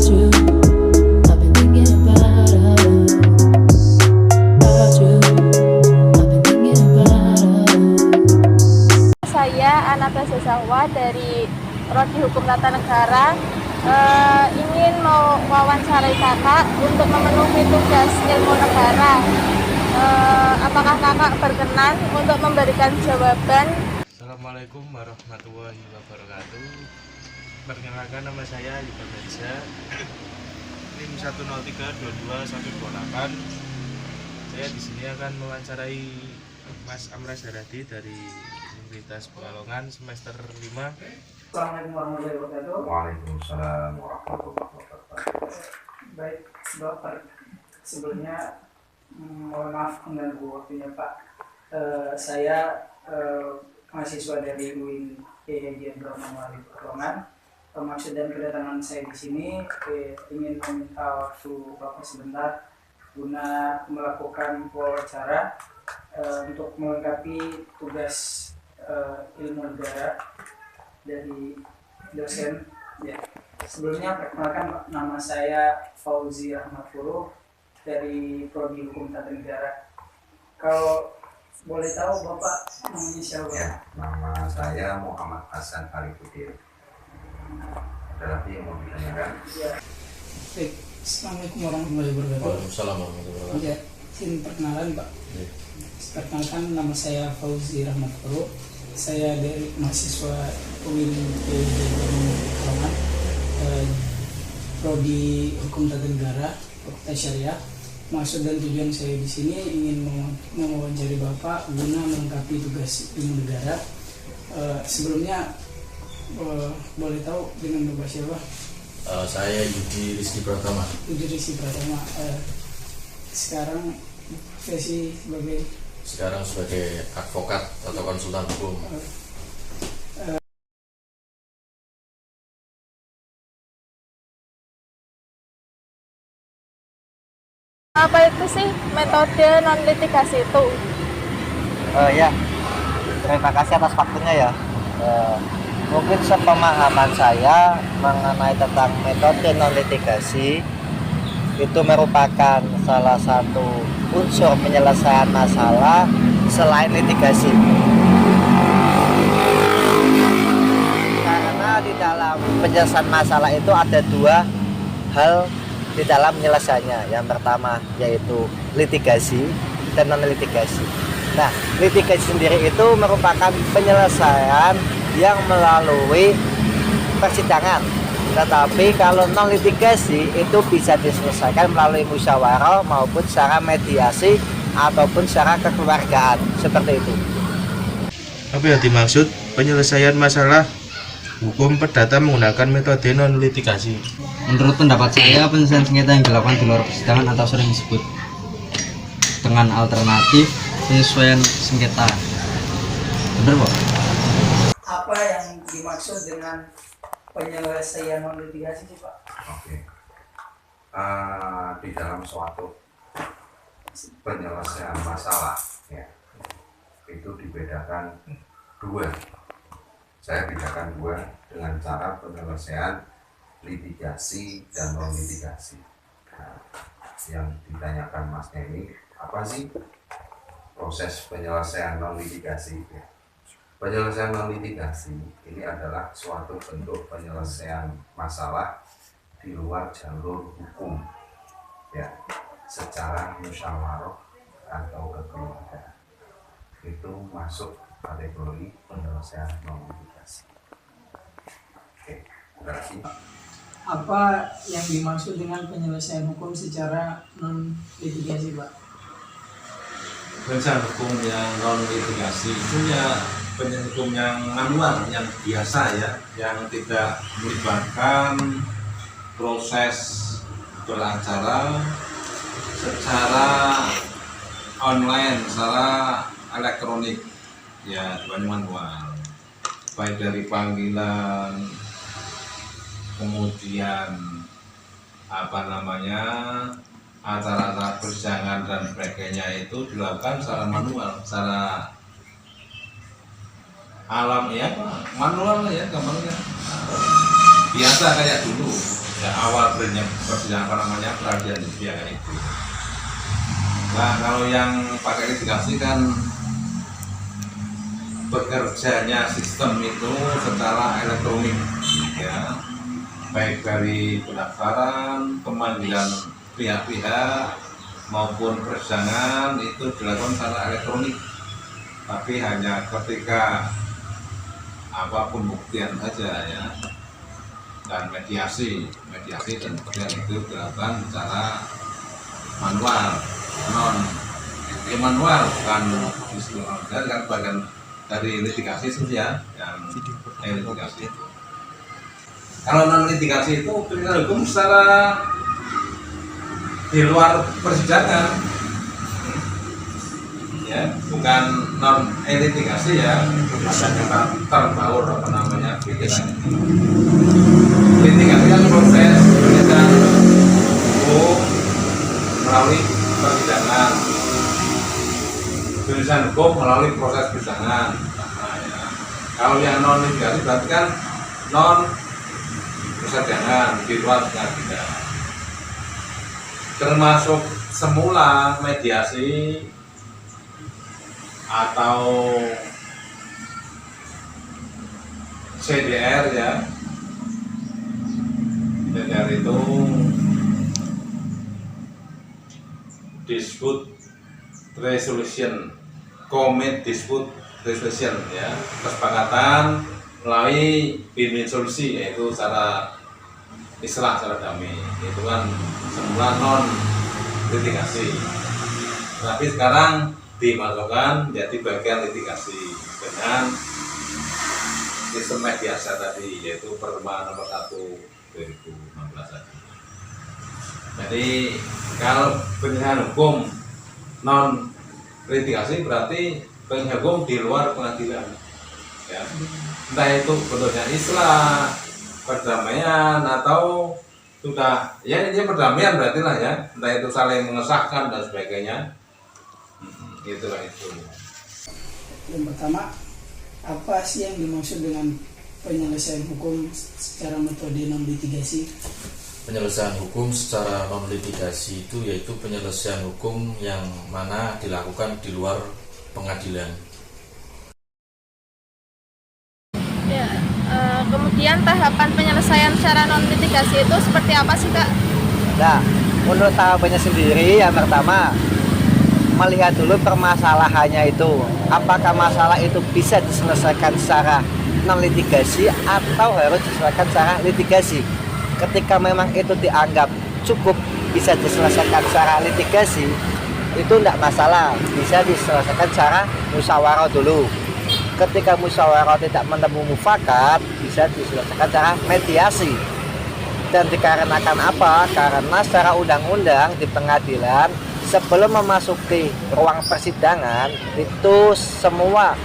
about you. I've been thinking about you. I've been thinking about you. Saya Anastasia Sahwa dari Prodi Hukum Tata Negara ingin mewawancarai kakak untuk memenuhi tugas ilmu negara. Apakah kakak berkenan untuk memberikan jawaban? Assalamualaikum warahmatullahi wabarakatuh. Perkenalkan, nama saya Yuda Merza, NIM 1032228. Saya di sini akan mewawancarai Mas Amras Haradi dari Universitas Pekalongan semester 5. Assalamualaikum warahmatullahi wabarakatuh. Waalaikumsalam warahmatullahi wabarakatuh. Baik, dokter. Sebelumnya mohon maaf mengganggu waktunya Pak. Saya mahasiswa dari UIN PHJ Abdurrahman Pekalongan. Maksud dan kedatangan saya di sini ingin meminta waktu Bapak sebentar guna melakukan wawancara untuk melengkapi tugas ilmu negara dari dosen. Ya. Sebelumnya perkenalkan Pak, nama saya Fauzi Rahmat Furuh dari Prodi Hukum Tata Negara. Kalau boleh tahu Bapak namanya siapa? Ya, nama saya Muhammad Hasan Arifudin. Ada lagi yang mau ditanyakan? Ya. Baik, Assalamualaikum warahmatullahi wabarakatuh. Waalaikumsalam warahmatullahi wabarakatuh. Ya, izin perkenalan Pak. Ya. Perkenalkan, nama saya Fauzi Rahmat Furuh. Saya dari mahasiswa UIN PHJ Pekalongan, Prodi Hukum Tata Negara, Fakultas Syariah. Maksud dan tujuan saya di sini ingin mewawancari Bapak guna melengkapi tugas ilmu negara. Sebelumnya boleh tahu dengan Bapak siapa? Saya Yudi Rizky Pratama. Yudi Rizky Pratama. Sekarang profesi sebagai advokat atau konsultan hukum. Apa itu sih metode non litigasi itu? Ya, terima kasih atas waktunya ya. Mungkin sepemahaman saya mengenai tentang metode non litigasi itu merupakan salah satu unsur penyelesaian masalah selain litigasi. Karena di dalam penyelesaian masalah itu ada dua hal di dalam penyelesaiannya. Yang pertama yaitu litigasi dan non litigasi. Nah, litigasi sendiri itu merupakan penyelesaian yang melalui persidangan. Tetapi kalau non litigasi itu bisa diselesaikan melalui musyawarah maupun secara mediasi ataupun secara kekeluargaan, seperti itu. Apa yang dimaksud penyelesaian masalah hukum perdata menggunakan metode non litigasi? Menurut pendapat saya, penyelesaian sengketa yang dilakukan di luar persidangan atau sering disebut dengan alternatif penyesuaian sengketa. Benar, Pak? Apa yang dimaksud dengan penyelesaian non litigasi sih Pak? Oke. Di dalam suatu penyelesaian masalah, ya, itu dibedakan dua. Saya bedakan dua dengan cara penyelesaian litigasi dan non litigasi. Nah, yang ditanyakan Masnya ini apa sih proses penyelesaian non litigasi? Ya. Penyelesaian non litigasi ini adalah suatu bentuk penyelesaian masalah di luar jalur hukum, ya, secara musyawarah atau kekeluargaan. Itu masuk kategori penyelesaian non litigasi. Oke, terima kasih. Apa yang dimaksud dengan penyelesaian hukum secara non litigasi Pak? Penyelesaian hukum yang non litigasi itu ya penyelesaian hukum yang manual, yang biasa ya, yang tidak melibatkan proses beracara secara online, secara elektronik, ya manual, baik dari panggilan, kemudian acara-acara persidangan dan sebagainya itu dilakukan secara manual, secara alam ya, manual ya, gampangnya biasa kayak dulu. ya awal persidangan peradilan disediakan itu. Nah kalau yang pakai litigasi kan bekerjanya sistem itu secara elektronik, ya, baik dari pendaftaran, pemanggilan pihak-pihak maupun persidangan itu dilakukan secara elektronik, tapi hanya ketika apapun buktian saja, ya, dan mediasi dan buktian itu dilakukan secara manual, manual bukan digital, kan bagian dari litigasi saja yang litigasi. Kalau non litigasi itu penelitian hukum secara di luar persidangan, ya, bukan non litigasi, ya, ada kata terbaur apa namanya pikiran. Litigasi kan proses penelitian hukum melalui persidangan. Tulisan hukum melalui proses persidangan. Nah, ya. Kalau yang non litigasi berarti kan non persidangan, di luar pengadilan. Termasuk semula mediasi atau CDR, ya. CDR itu dispute resolution, commit dispute resolution, ya, kesepakatan melalui win-win solusi, yaitu secara istilah secara damai, itu kan semula non litigasi, tapi sekarang dimasukkan menjadi bagian litigasi dengan sistem mediasi tadi, yaitu Perma nomor 1 2016 tadi. Jadi kalau penyelesaian hukum non litigasi berarti penyelesaian hukum di luar pengadilan, ya, entah itu bentuknya islah, perdamaian, atau sudah, ya, ini perdamaian berarti lah, ya, entah itu saling mengesahkan dan sebagainya. Itulah itu. Yang pertama, apa sih yang dimaksud dengan penyelesaian hukum secara metode non litigasi? Penyelesaian hukum secara non litigasi itu yaitu penyelesaian hukum yang mana dilakukan di luar pengadilan. Ya, kemudian tahapan penyelesaian secara non litigasi itu seperti apa sih, Kak? Nah, menurut tahapannya sendiri, yang pertama melihat dulu permasalahannya itu, apakah masalah itu bisa diselesaikan secara non litigasi atau harus diselesaikan secara litigasi. Ketika memang itu dianggap cukup bisa diselesaikan secara litigasi, itu tidak masalah, bisa diselesaikan secara musyawarah dulu. Ketika musyawarah tidak menemu mufakat, bisa diselesaikan secara mediasi. Dan dikarenakan apa? Karena secara undang-undang di pengadilan sebelum memasuki ruang persidangan itu semua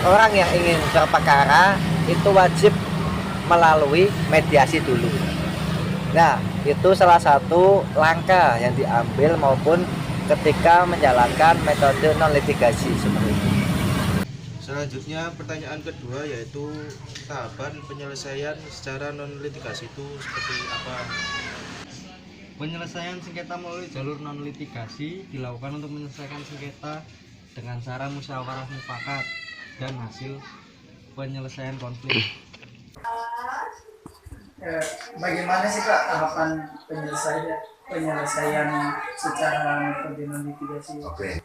orang yang ingin berperkara itu wajib melalui mediasi dulu. Nah, itu salah satu langkah yang diambil maupun ketika menjalankan metode non litigasi seperti itu. Selanjutnya pertanyaan kedua yaitu tahapan penyelesaian secara non litigasi itu seperti apa? Penyelesaian sengketa melalui jalur non litigasi dilakukan untuk menyelesaikan sengketa dengan cara musyawarah mufakat dan hasil penyelesaian konflik. Bagaimana sih, Kak, tahapan penyelesaian secara metode non litigasi? Oke.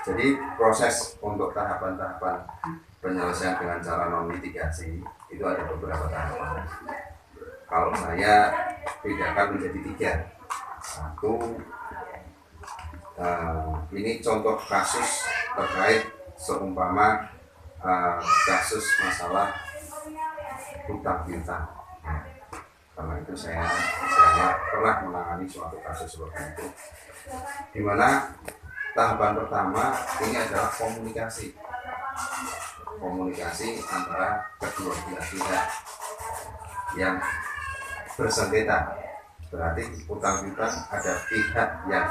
Jadi proses untuk tahapan-tahapan penyelesaian dengan cara non litigasi itu ada beberapa tahapan. Kalau saya bedakan menjadi 3. 1, ini contoh kasus terkait seumpama kasus masalah hutang piutang. Karena itu saya pernah menangani suatu kasus seperti itu, di mana tahapan pertama ini adalah komunikasi antara kedua belah pihak yang bersengketa. Berarti hutang piutang ada pihak yang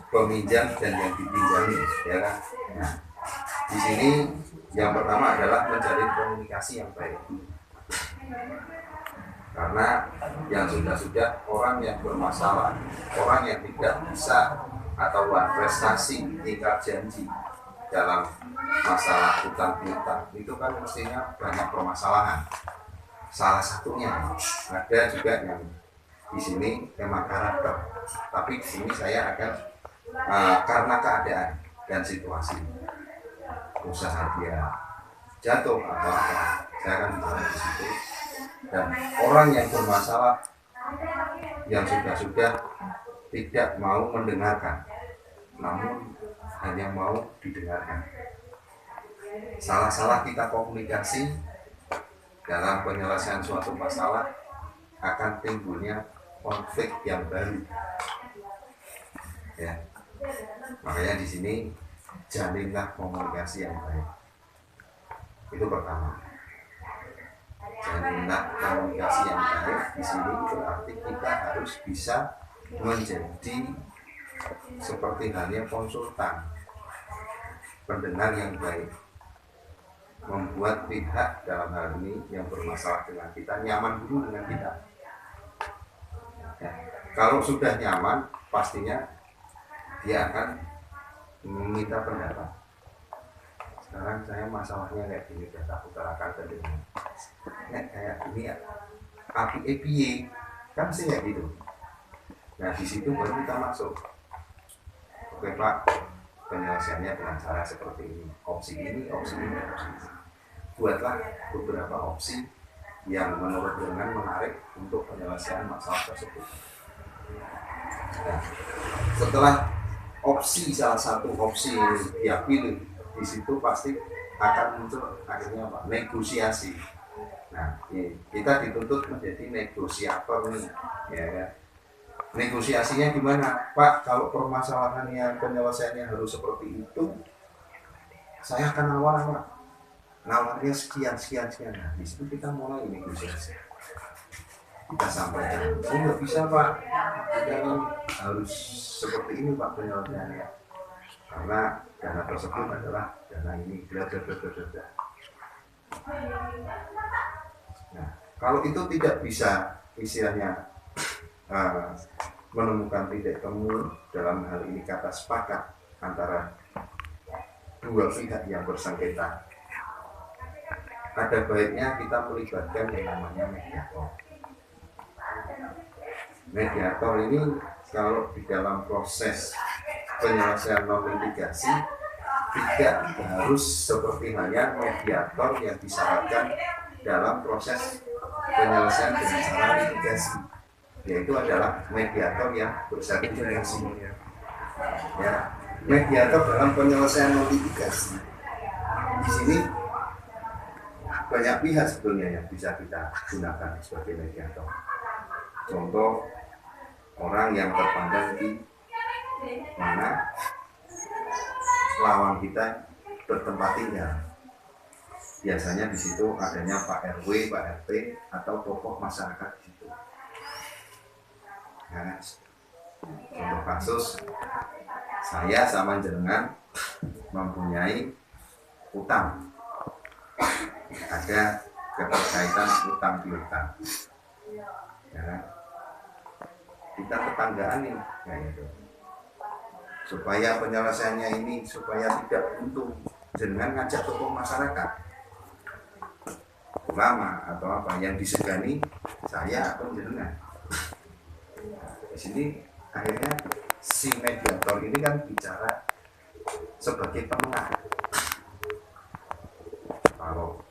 peminjam dan yang dipinjami, ya kan? Nah, Di sini yang pertama adalah menjalin komunikasi yang baik. Karena yang sudah orang yang bermasalah, orang yang tidak bisa atau prestasi tingkat janji dalam masalah utang piutang itu kan mestinya banyak permasalahan. Salah satunya ada juga yang di sini memang karakter, tapi di sini saya akan karena keadaan dan situasi usaha dia jatuh atau apa, saya akan bicara di situ. Dan orang yang bermasalah yang sudah tidak mau mendengarkan, namun hanya mau didengarkan. Salah-salah kita komunikasi dalam penyelesaian suatu masalah akan timbulnya konflik yang baru. Ya, makanya di sini jalinlah komunikasi yang baik. Itu pertama. Jalinlah komunikasi yang baik di sini berarti kita harus bisa menjadi seperti halnya konsultan, pendengar yang baik, membuat pihak dalam hal ini yang bermasalah dengan kita nyaman dulu dengan kita. Ya, kalau sudah nyaman, pastinya dia akan meminta pendapat. Sekarang saya masalahnya kayak gini, tak utarakan ke dia. Kayak gini ya, api kan sih kayak gitu. Nah di situ baru kita masuk. Oke Pak, penyelesaiannya dengan cara seperti ini. Opsi ini, opsi ini, opsi ini. Buatlah beberapa opsi yang menurut dengan menarik untuk penyelesaian masalah tersebut. Nah, setelah opsi salah satu opsi dia pilih, di situ pasti akan muncul akhirnya apa? Negosiasi. Nah, kita dituntut menjadi negosiator nih, ya kan? Negosiasinya gimana? Pak, kalau permasalahan yang penyelesaiannya harus seperti itu, saya akan nawarnya sekian. Nah, di situ kita mulai negosiasi. Kita sampaikan, nggak bisa Pak, kita harus seperti ini Pak penyelesaiannya. Karena dana tersebut adalah dana ini, bla. Nah, kalau itu tidak bisa istilahnya menemukan titik temu dalam hal ini kata sepakat antara dua pihak yang bersengketa, ada baiknya kita melibatkan yang namanya mediator. Mediator ini kalau di dalam proses penyelesaian non litigasi tidak harus seperti halnya mediator yang disyaratkan dalam proses penyelesaian dengan cara litigasi, yaitu adalah mediator yang bersertifikasi. Ya, mediator dalam penyelesaian non litigasi di sini banyak pihak sebetulnya yang bisa kita gunakan sebagai mediator. Contoh, orang yang terpandang di mana lawan kita bertempat tinggal. Biasanya di situ adanya Pak RW, Pak RT atau tokoh masyarakat di situ. Nah, contoh kasus, saya sama jenengan mempunyai utang, ada keterkaitan utang piutang. Ya, kita tetanggaan nih, kayak gitu. Supaya penyelesaiannya ini supaya tidak untung, jenengan ngajak tokoh masyarakat, ulama atau apa yang disegani saya atau jenengan. Di sini akhirnya si mediator ini kan bicara sebagai penengah. Kalau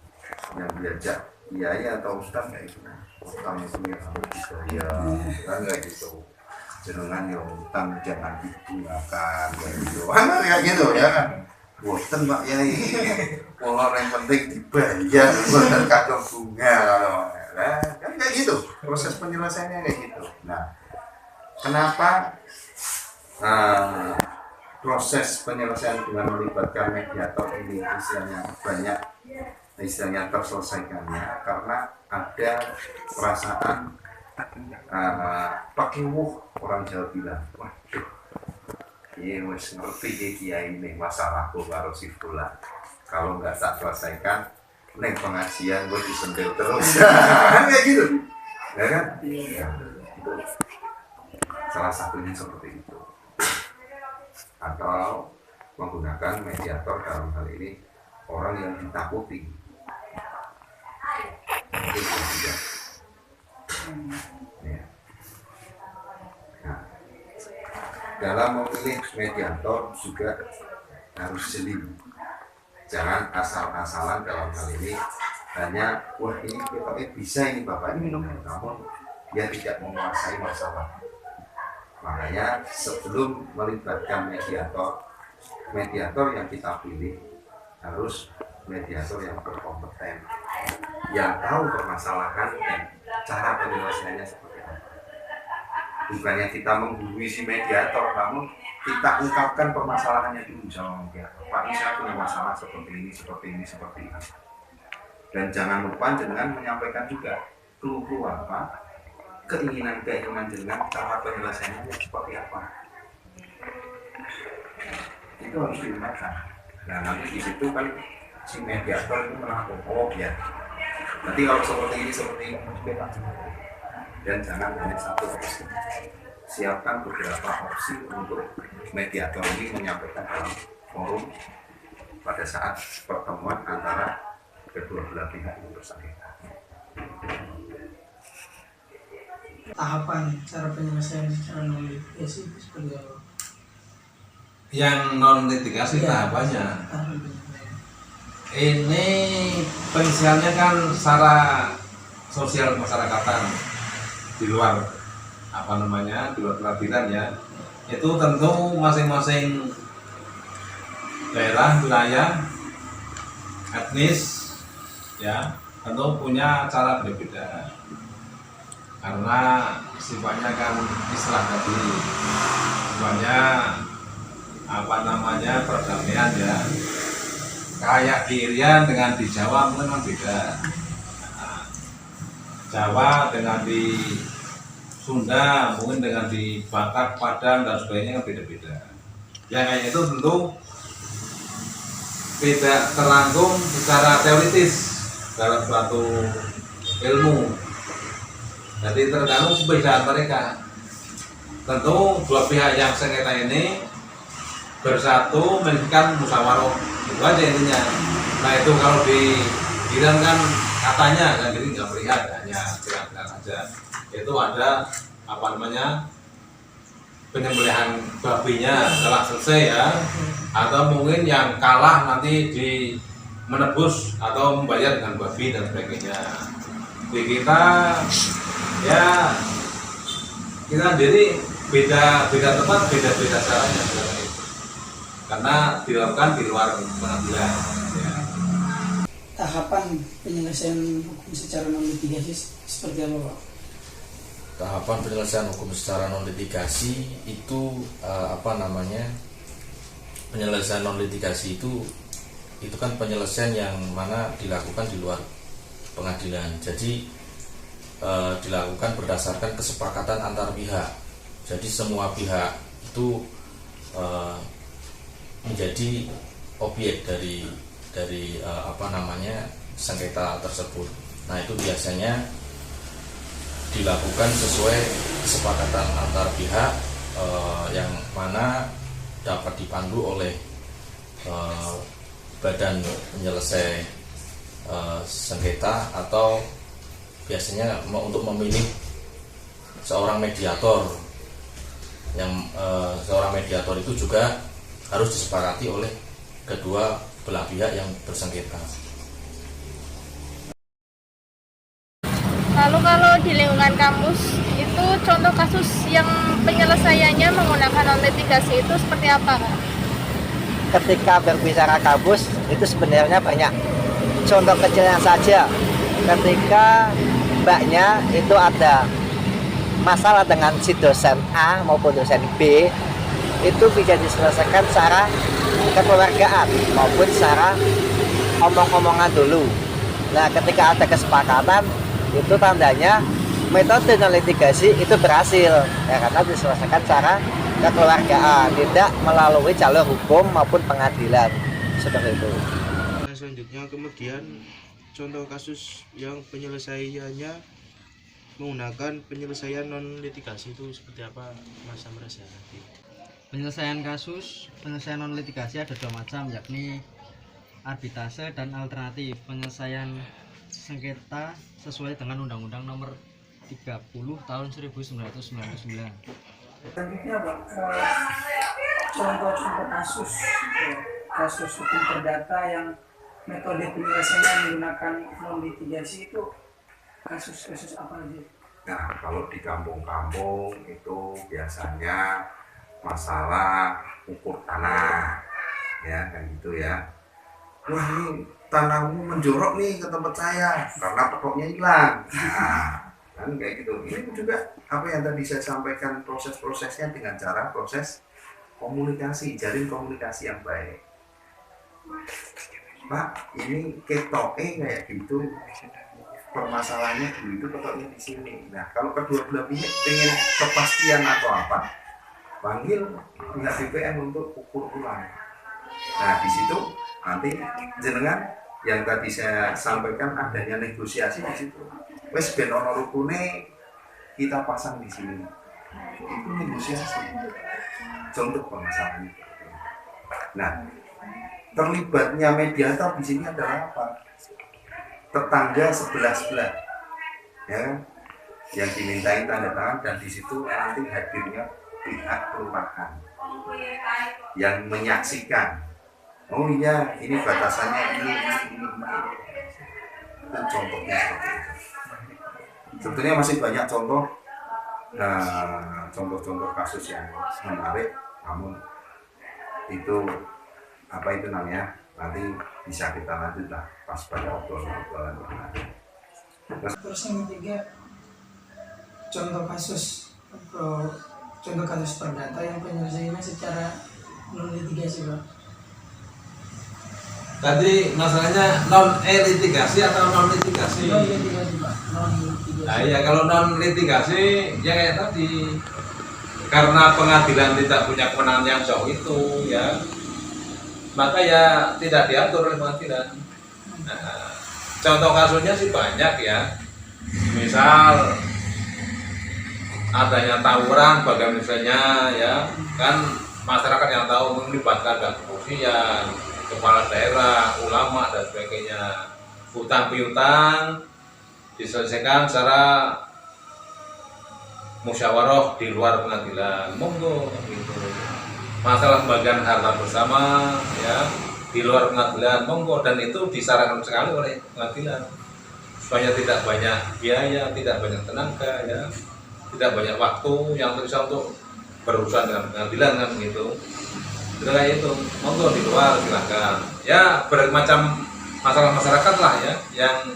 yang diajak kiai atau ustaz kayak gitu, utang itu yang harus dibayar, kan kayak gitu. Jenengan yang utang jangan digunakan kayak gitu, kayak gitu ya kan. Boten Pak Yai, pola yang penting dibayar, bukan kadang bunga, kan kayak gitu. Proses penyelesaiannya kayak gitu. Nah, kenapa proses penyelesaian dengan melibatkan mediator ini istilahnya terselesaikannya karena ada perasaan pakiwuh, orang Jawa bilang, waduh, ini wis ngerti kiai ini masalahku karo si fulan. kalau nggak tak selesaikan neng pengajian gue disentil terus kan kayak gitu ya kan ya, itu salah satunya seperti itu, atau menggunakan mediator dalam hal ini orang yang ditakuti itu juga ya. Nah, dalam memilih mediator juga harus jeli, jangan asal-asalan dalam hal ini hanya wah ini pakai bisa ini bapak ini namun dia tidak menguasai masalah. Makanya sebelum melibatkan mediator yang kita pilih harus mediator yang berkompeten, yang tahu permasalahan dan cara penyelesaiannya seperti apa. Bukannya kita menggurui si mediator, namun kita ungkapkan permasalahannya dulu sama mediator. Pak, ini saya punya masalah seperti ini, seperti ini, seperti ini. Dan jangan lupa dengan menyampaikan juga clue apa, keinginan dengan cara penyelesaiannya seperti apa. Itu harus dimakan. Nah nanti di situ kan si mediator itu menangkap, oh ya. Nanti kalau seperti ini bebas. Dan jangan hanya satu opsi. Siapkan beberapa opsi untuk mediator ini menyampaikan dalam forum pada saat pertemuan antara kedua belah pihak yang bersangkutan. Tahapan cara penyelesaian secara non litigasi itu seperti apa? Yang non litigasi tahapannya ini penyelesaiannya kan secara sosial masyarakatan di luar di luar peradilan ya, itu tentu masing-masing daerah, wilayah, etnis ya tentu punya cara berbeda karena sifatnya kan istilah tadi sifatnya perdamaian ya, kayak di Irian dengan di Jawa mungkin beda. Jawa dengan di Sunda, mungkin dengan di Batak, Padang dan sebagainya kan beda-beda. Yang kayak itu tentu tidak terangkum secara teoritis dalam suatu ilmu. Jadi tergantung perbedaan mereka. Tentu dua pihak yang sengketa ini bersatu menentukan musyawarah, itu aja intinya. Nah itu kalau di Iran kan katanya kan jadi nggak melihat, hanya bilang saja itu ada penyembelihan babinya setelah selesai ya, atau mungkin yang kalah nanti menebus atau membayar dengan babi dan sebagainya. Di kita ya kita sendiri beda tempat, beda caranya karena dilakukan di luar pengadilan ya. Tahapan penyelesaian hukum secara non litigasi seperti apa, Pak? Tahapan penyelesaian hukum secara non litigasi itu penyelesaian non litigasi itu kan penyelesaian yang mana dilakukan di luar pengadilan. Jadi dilakukan berdasarkan kesepakatan antar pihak. Jadi semua pihak itu menjadi objek dari sengketa tersebut. Nah itu biasanya dilakukan sesuai kesepakatan antar pihak yang mana dapat dipandu oleh badan penyelesai sengketa, atau biasanya untuk memilih seorang mediator yang seorang mediator itu juga harus disepakati oleh kedua belah pihak yang bersengketa. Lalu kalau di lingkungan kampus itu contoh kasus yang penyelesaiannya menggunakan non litigasi itu seperti apa, Kak? Ketika berbicara kampus itu sebenarnya banyak. Contoh kecilnya saja, ketika mbaknya itu ada masalah dengan si dosen A maupun dosen B, itu bisa diselesaikan secara kekeluargaan maupun secara omong-omongan dulu. Nah ketika ada kesepakatan, itu tandanya metode non litigasi itu berhasil ya, karena diselesaikan secara kekeluargaan, tidak melalui jalur hukum maupun pengadilan seperti itu. selanjutnya kemudian contoh kasus yang penyelesaiannya menggunakan penyelesaian non litigasi itu seperti apa Mas Amras ya nanti? Penyelesaian non litigasi ada dua macam, yakni arbitrase dan alternatif. Penyelesaian sengketa sesuai dengan Undang-Undang Nomor 30 Tahun 1999. Selanjutnya Pak, contoh-contoh kasus hukum perdata yang metode penyelesaiannya menggunakan non litigasi itu kasus-kasus apa aja? Nah, kalau di kampung-kampung itu biasanya masalah ukur tanah, ya kan gitu ya. Wah, ini tanahmu menjorok nih ke tempat saya karena pokoknya hilang. Nah, kan kayak gitu. Ini juga apa yang tadi saya sampaikan, proses-prosesnya dengan cara proses komunikasi, jalin komunikasi yang baik. Pak, ini ketoknya kayak gitu, permasalahannya itu ketoknya di sini. Nah, kalau kedua belah pihak pengen kepastian atau apa, panggil pihak BPN untuk ukur ulang. Nah, di situ nanti jenengan yang tadi saya sampaikan adanya negosiasi di situ. Wes ben ono rukune kita pasang di sini. Itu negosiasi. Contoh permasalahannya. Nah, terlibatnya mediator di sini adalah apa? Tetangga sebelah, ya, yang dimintain tanda tangan, dan di situ nanti hadirnya pihak perumahan yang menyaksikan. Oh iya, ini batasannya ini. Itu contohnya seperti itu. Sebetulnya masih banyak contoh-contoh kasus yang menarik, namun itu apa itu namanya, nanti bisa kita lanjut lah pas pada obrolan nanti. Terus yang ketiga, contoh kasus perdata yang penyelesaiannya secara non litigasi Pak. Tadi masalahnya non litigasi atau non litigasi? Non litigasi Pak, non litigasi. Nah ya, kalau non litigasi ya kayak tadi, karena pengadilan tidak punya kewenangan yang jauh itu ya, maka ya tidak diatur oleh pengadilan. Nah, contoh kasusnya sih banyak ya, misal adanya tawuran bagaimana misalnya ya kan, masyarakat yang tahu melibatkan kepolisian, kepala daerah, ulama dan sebagainya, hutang piutang diselesaikan secara musyawarah di luar pengadilan, monggo gitu. Masalah pembagian harta bersama ya di luar pengadilan, monggo, dan itu disarankan sekali oleh pengadilan supaya tidak banyak biaya, tidak banyak tenaga ya, tidak banyak waktu yang tersisa untuk berurusan dengan pengadilan kan gitu. Kayak itu, monggo di luar silakan. Ya bermacam masalah masyarakat lah ya yang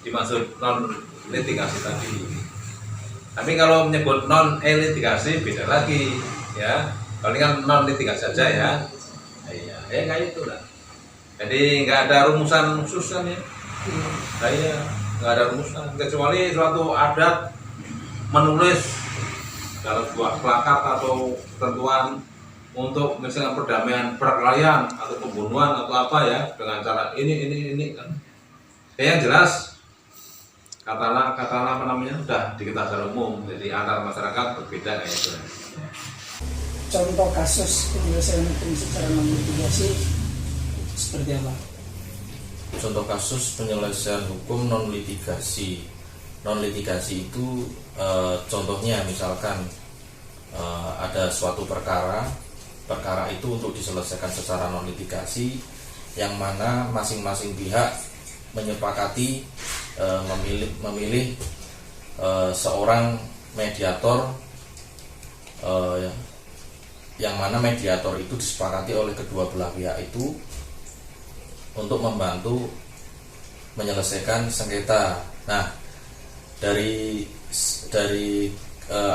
dimaksud non litigasi tadi. Tapi kalau menyebut non litigasi beda lagi ya. Kalau ini kan non litigasi saja ya. Iya, ya kayak itu lah. Jadi nggak ada rumusan khusus kan ya. Iya, nggak ada rumusan kecuali suatu adat menulis dalam sebuah plakat atau ketentuan untuk misalnya perdamaian, perkelahian atau pembunuhan atau apa ya dengan cara ini kan. Yang jelas katalah apa namanya sudah diketahui secara umum, jadi antar masyarakat berbeda kayak itu. Contoh kasus penyelesaian hukum secara non litigasi seperti apa? Contoh kasus penyelesaian hukum non litigasi. Non litigasi itu contohnya misalkan ada suatu perkara itu untuk diselesaikan secara non litigasi, yang mana masing-masing pihak menyepakati memilih seorang mediator, yang mana mediator itu disepakati oleh kedua belah pihak itu untuk membantu menyelesaikan sengketa. Nah, dari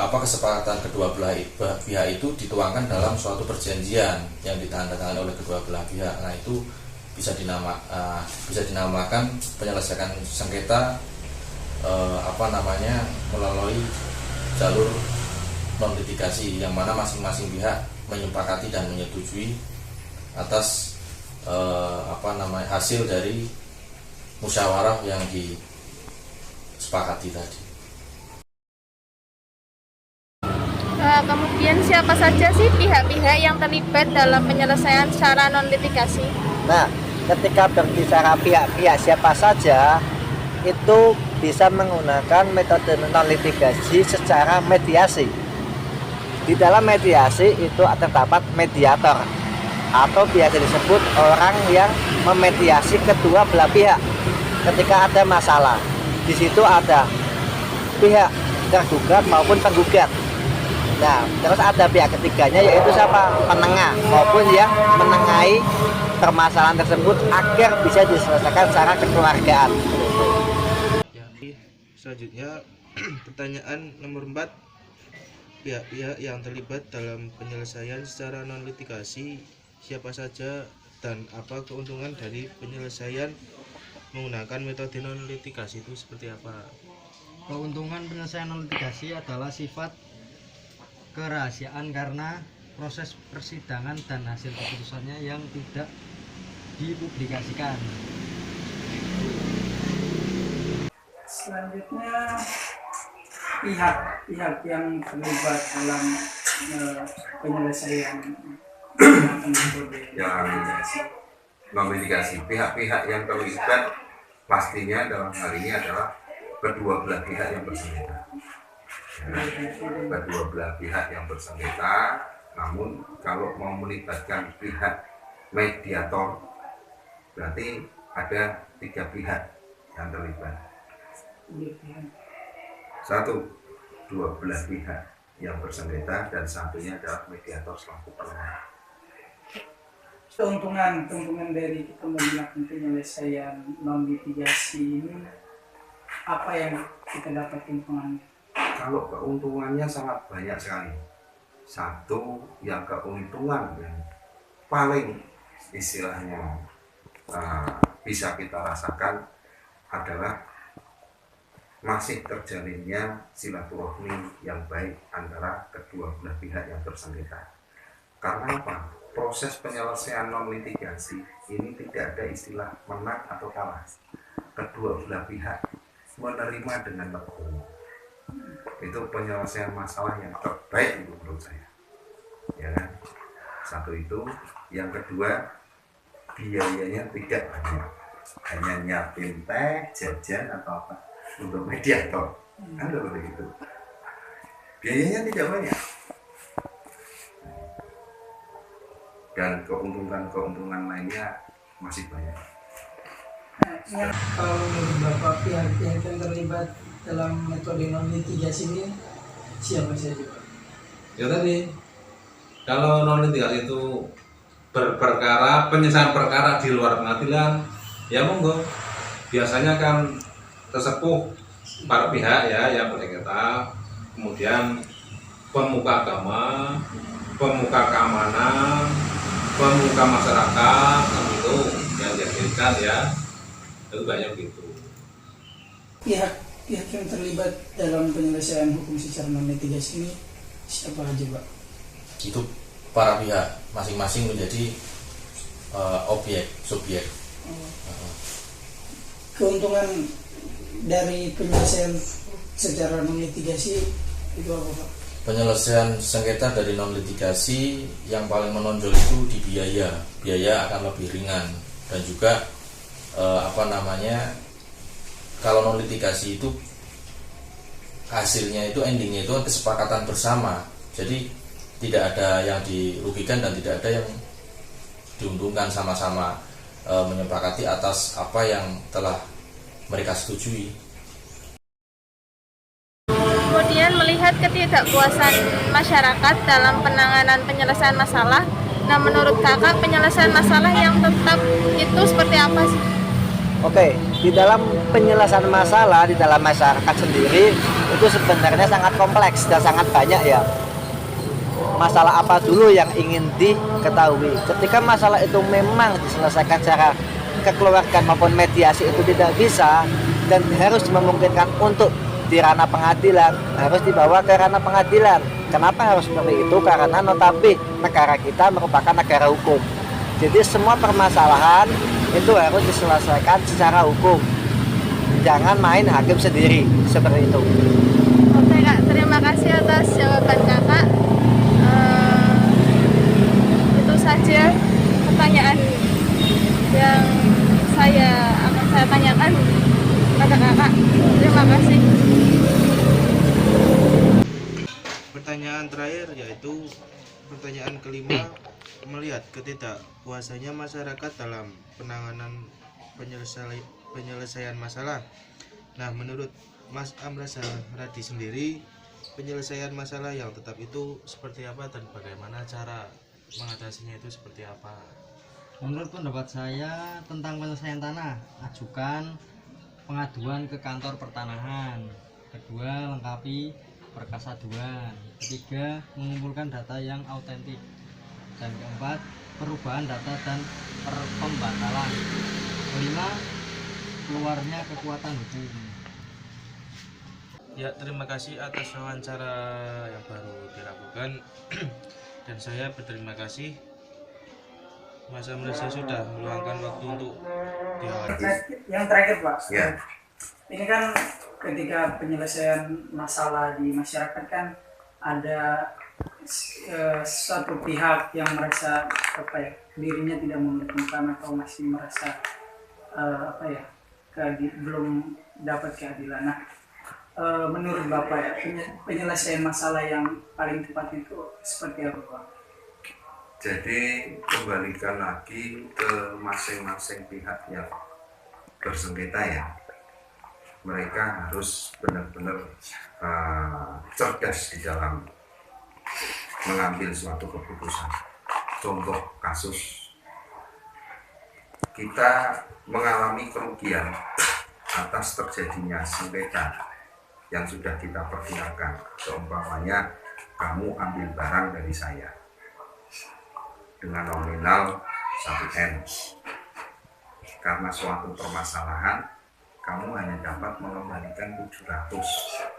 kesepakatan kedua belah pihak itu dituangkan dalam suatu perjanjian yang ditandatangani oleh kedua belah pihak. Nah, itu bisa dinamakan penyelesaian sengketa melalui jalur non litigasi, yang mana masing-masing pihak menyepakati dan menyetujui atas hasil dari musyawarah yang disepakati tadi. Kemudian siapa saja sih pihak-pihak yang terlibat dalam penyelesaian secara non litigasi? Nah, ketika berbicara pihak-pihak siapa saja, itu bisa menggunakan metode non litigasi secara mediasi. Di dalam mediasi itu terdapat mediator atau biasa disebut orang yang memediasi kedua belah pihak ketika ada masalah. Di situ ada pihak tergugat maupun penggugat. Nah, terus ada pihak ketiganya yaitu siapa? Penengah maupun yang menengahi permasalahan tersebut agar bisa diselesaikan secara kekeluargaan. Ya, selanjutnya pertanyaan nomor 4. Pihak-pihak yang terlibat dalam penyelesaian secara non litigasi siapa saja dan apa keuntungan dari penyelesaian menggunakan metode non litigasi itu seperti apa? Keuntungan penyelesaian non litigasi adalah sifat kerahasiaan karena proses persidangan dan hasil keputusannya yang tidak dipublikasikan. Selanjutnya pihak yang terlibat dalam penyelesaian yang non litigasi. Pihak-pihak yang terlibat pastinya dalam hal ini adalah kedua belah pihak yang bersengketa. Kedua belah pihak yang bersengketa. Namun kalau mau melibatkan pihak mediator, berarti ada 3 pihak yang terlibat. 1, 2 belah pihak yang bersengketa dan satunya adalah mediator selaku penengah. Keuntungan dari kita menggunakan penyelesaian non litigasi ini apa yang kita dapat keuntungannya? Kalau keuntungannya sangat banyak sekali. Satu, yang keuntungan yang paling istilahnya bisa kita rasakan adalah masih terjalinnya silaturahmi yang baik antara kedua belah pihak yang bersengketa. Karena apa? Proses penyelesaian non litigasi ini tidak ada istilah menang atau kalah. Kedua belah pihak menerima dengan legowo. Itu penyelesaian masalah yang terbaik menurut saya. Ya kan? Satu itu, yang kedua biayanya tidak banyak. Hanya nyiapin teh, jajan atau apa untuk mediator. Ada begitu. Biayanya tidak banyak. Dan keuntungan lainnya masih banyak. Kalau menurut Bapak pihak-pihak yang terlibat dalam metode non litigasi ini siapa saja Pak? Ya tadi, kalau non litigasi itu berperkara, penyelesaian perkara di luar pengadilan, ya monggo. Biasanya kan tersepuh para pihak ya yang bersengketa, kemudian pemuka agama, pemuka keamanan, pemuka masyarakat, itu yang dihadirkan ya, itu banyak begitu. Pihak yang terlibat dalam penyelesaian hukum secara non litigasi ini siapa aja Pak? Itu para pihak masing-masing menjadi subjek. Keuntungan dari penyelesaian secara non litigasi itu apa Pak? Penyelesaian sengketa dari non litigasi yang paling menonjol itu di biaya akan lebih ringan dan juga kalau non litigasi itu hasilnya itu endingnya itu kesepakatan bersama, jadi tidak ada yang dirugikan dan tidak ada yang diuntungkan, sama-sama menyepakati atas apa yang telah mereka setujui. Kemudian melihat ketidakpuasan masyarakat dalam penanganan penyelesaian masalah. Nah, menurut kakak penyelesaian masalah yang tetap itu seperti apa sih? Oke, di dalam penyelesaian masalah di dalam masyarakat sendiri itu sebenarnya sangat kompleks dan sangat banyak ya. Masalah apa dulu yang ingin diketahui? Ketika masalah itu memang diselesaikan secara kekeluargaan maupun mediasi itu tidak bisa dan harus memungkinkan untuk di ranah pengadilan, harus dibawa ke ranah pengadilan. Kenapa harus seperti itu? Karena notabene negara kita merupakan negara hukum. Jadi semua permasalahan itu harus diselesaikan secara hukum. Jangan main hakim sendiri seperti itu. Oke Kak, terima kasih atas jawaban Kakak. Itu saja pertanyaan yang akan saya tanyakan pada Kakak. Terima kasih. Pertanyaan terakhir yaitu pertanyaan kelima, melihat ketidakpuasannya masyarakat dalam penanganan penyelesaian masalah. Nah, menurut Mas Amrasa Radi sendiri, penyelesaian masalah yang tetap itu seperti apa dan bagaimana cara mengatasinya itu seperti apa? Menurut pendapat saya tentang penyelesaian tanah, ajukan pengaduan ke kantor pertanahan. Kedua, lengkapi berkas aduan. Ketiga, mengumpulkan data yang autentik. Dan keempat, perubahan data dan pembatalan. Kelima, keluarnya kekuatan hukum. Ya, terima kasih atas wawancara yang baru dilakukan. Dan saya berterima kasih Mas Amrasa sudah meluangkan waktu untuk diwawancara. Yang terakhir Pak, Ya. ini kan ketika penyelesaian masalah di masyarakat kan ada suatu pihak yang merasa dirinya tidak menguntungkan atau masih merasa belum dapat keadilan. Nah, menurut Bapak penyelesaian masalah yang paling tepat itu seperti apa Pak? Jadi kembalikan lagi ke masing-masing pihak yang bersengketa ya. Mereka harus benar-benar cerdas di dalam mengambil suatu keputusan. Contoh kasus, kita mengalami kerugian atas terjadinya sengketa yang sudah kita perkirakan. Seumpamanya kamu ambil barang dari saya dengan nominal 1M. Karena suatu permasalahan kamu hanya dapat mengembalikan 700,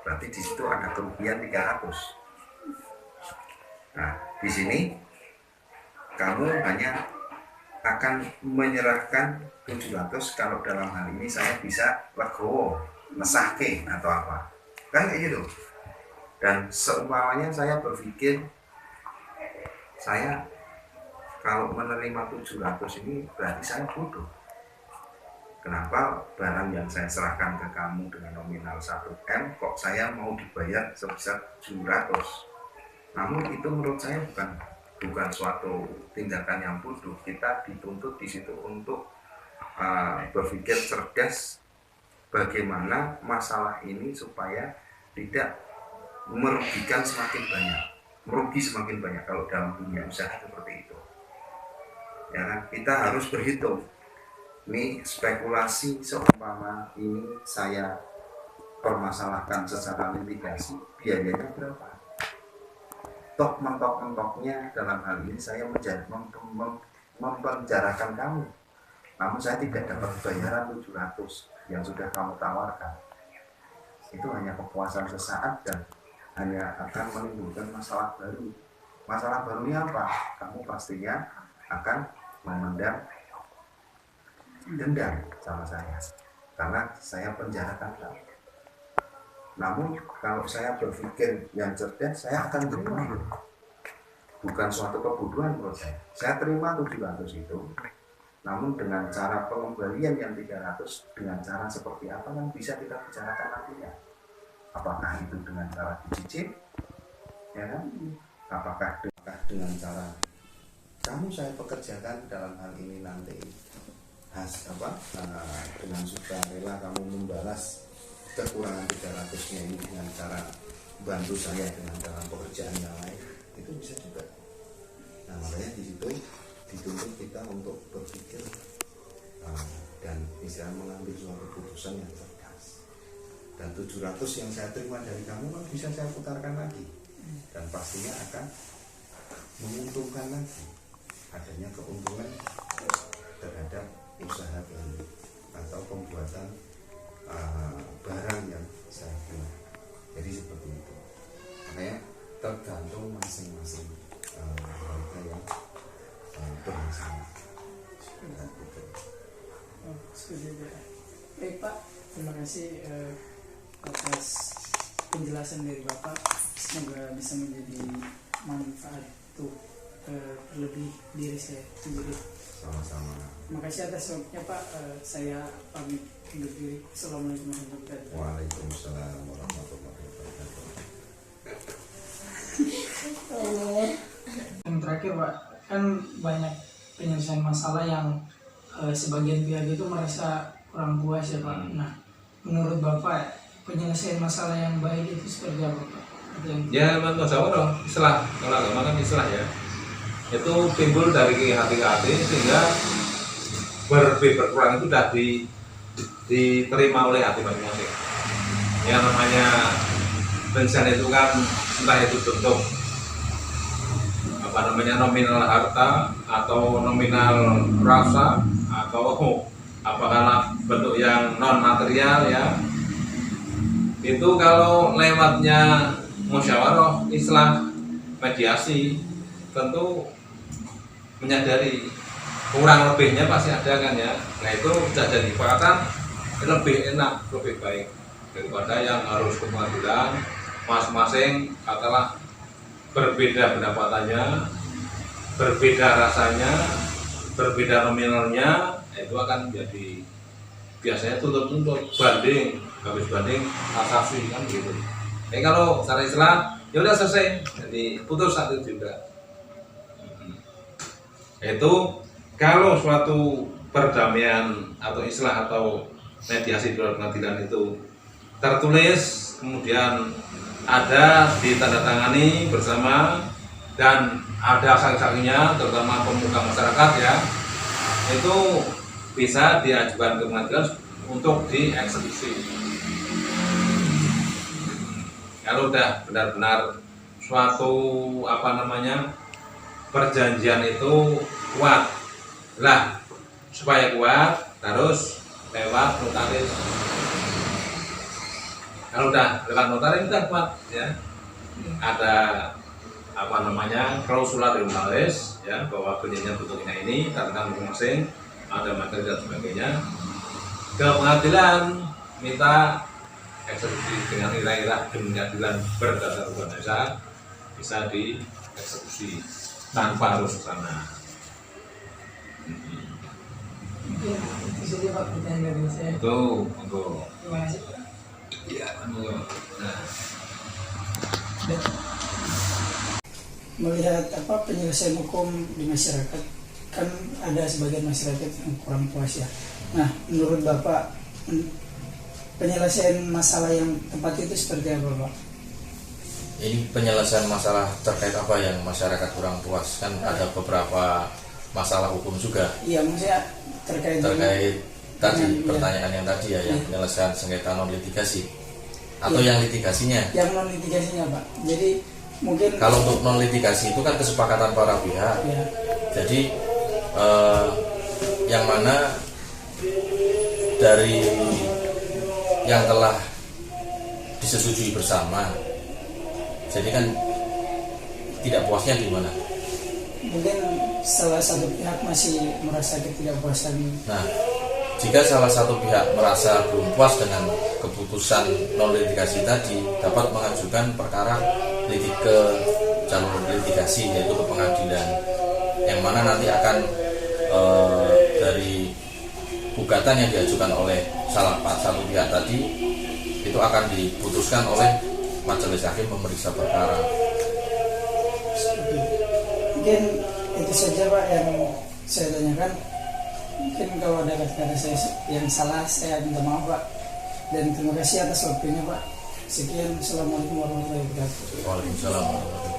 berarti di situ ada kerugian 300. Nah, di sini kamu hanya akan menyerahkan 700 kalau dalam hal ini saya bisa legowo, mesahke atau apa, kan kayak gitu. Dan seumpamanya saya berpikir saya kalau menerima 700 ini berarti saya bodoh. Kenapa barang yang saya serahkan ke kamu dengan nominal 1M kok saya mau dibayar sebesar 700? Namun itu menurut saya bukan suatu tindakan yang bodoh. Kita dituntut di situ untuk berpikir cerdas bagaimana masalah ini supaya tidak merugikan semakin banyak, merugi semakin banyak kalau dalam dunia usaha seperti itu. Ya kan? Kita harus berhitung. Ini spekulasi seumpama ini saya permasalahkan secara litigasi, biayanya berapa? Tok mentok-mentoknya dalam hal ini saya mempenjarakan kamu, namun saya tidak dapat bayaran 700 yang sudah kamu tawarkan. Itu hanya kepuasan sesaat dan hanya akan menimbulkan masalah baru. Masalah barunya apa? Kamu pastinya akan memendam dendam sama saya karena saya penjarakan kamu. Namun kalau saya berpikir yang cerdas, saya akan terima. Bukan suatu kebodohan menurut saya. Saya terima 700 itu. Namun dengan cara pengembalian yang 300 dengan cara seperti apa yang bisa kita bicarakan nantinya. Apakah itu dengan cara dicicil? Ya kan? Apakah dengan cara kamu saya pekerjakan dalam hal ini nanti dengan sukarela kamu membalas kekurangan 300-nya ini dengan cara bantu saya dengan dalam pekerjaan yang lain, itu bisa juga. Nah, makanya di situ dituntut kita untuk berpikir dan bisa mengambil suatu keputusan yang cerdas. Dan 700 yang saya terima dari kamu kan bisa saya putarkan lagi dan pastinya akan menguntungkan lagi, adanya keuntungan terhadap usaha baru atau pembuatan barang yang saya buat. Jadi seperti itu. Makanya tergantung masing-masing warga yang bermasalah. Baik Pak, terima kasih atas penjelasan dari Bapak. Semoga bisa menjadi manfaat untuk terlebih diri saya sendiri. Sama-sama. Terima kasih atas waktunya Pak. Saya pamit undur diri. Assalamualaikum warahmatullahi wabarakatuh. Waalaikumsalam warahmatullahi wabarakatuh. Yang terakhir Pak, kan banyak penyelesaian masalah yang sebagian pihak itu merasa kurang puas ya Pak. Nah, menurut Bapak penyelesaian masalah yang baik itu seperti apa Pak? Ya, musyawarah istilah, kalau agama kan istilah ya, itu timbul dari hati ke hati sehingga berkurang itu sudah diterima oleh hati masing-masing. Yang namanya penyelesaian itu kan entah itu bentuk nominal harta atau nominal rasa atau apakah bentuk yang non material ya, itu kalau lewatnya musyawarah istilah mediasi tentu menyadari kurang lebihnya pasti ada kan ya. Nah itu sudah jadi kesepakatan lebih enak, lebih baik daripada yang harus ke pengadilan masing-masing katalah berbeda pendapatannya, berbeda rasanya, berbeda nominalnya, itu akan jadi biasanya tuntut-tuntut banding, habis banding kasasi kan gitu. Kalau secara istilah ya udah selesai, jadi putus satu juga. Itu kalau suatu perdamaian atau istilah atau mediasi di luar pengadilan itu tertulis kemudian ada ditandatangani bersama dan ada saksi-saksinya terutama pemuka masyarakat ya, itu bisa diajukan ke pengadilan untuk dieksekusi. Kalau udah benar-benar suatu perjanjian itu kuat lah, supaya kuat harus lewat notaris. Kalau udah lewat notaris udah kuat ya, ada klausula dari notaris ya, bahwa perjanjian bentuknya ini tentang masing-masing ada materi dan sebagainya, ke pengadilan minta eksekusi dengan nilai-nilai pengadilan berdasar hukum dasar bisa dieksekusi tanpa harus ke sana. Itu saja Pak pertanyaan dari saya. Itu untuk Terima kasih Pak. ya, nah. Melihat penyelesaian hukum di masyarakat, kan ada sebagian masyarakat yang kurang puas ya. Nah, menurut Bapak penyelesaian masalah yang tepat itu seperti apa Pak? Ini penyelesaian masalah terkait apa yang masyarakat kurang puas? Kan ada beberapa masalah hukum juga. Iya, maksudnya terkait tadi dengan, pertanyaan yang tadi ya, yang penyelesaian sengketa non litigasi atau yang litigasinya. Yang non litigasinya Pak. Jadi mungkin kalau untuk non litigasi itu kan kesepakatan para pihak. Ya. Jadi yang mana dari yang telah disetujui bersama, jadi kan tidak puasnya di mana? Mungkin salah satu pihak masih merasa ketidakpuasan. Nah, jika salah satu pihak merasa belum puas dengan keputusan non litigasi tadi, dapat mengajukan perkara ke jalur litigasi, yaitu ke pengadilan, yang mana nanti akan dari gugatan yang diajukan oleh salah satu pihak tadi itu akan diputuskan oleh majelis hakim pemeriksa perkara. Mungkin itu saja Pak yang saya tanyakan. Mungkin kalau ada kata-kata saya yang salah, saya minta maaf Pak. Dan terima kasih atas waktunya Pak. Sekian, Assalamualaikum warahmatullahi wabarakatuh. Waalaikumsalam warahmatullahi wabarakatuh.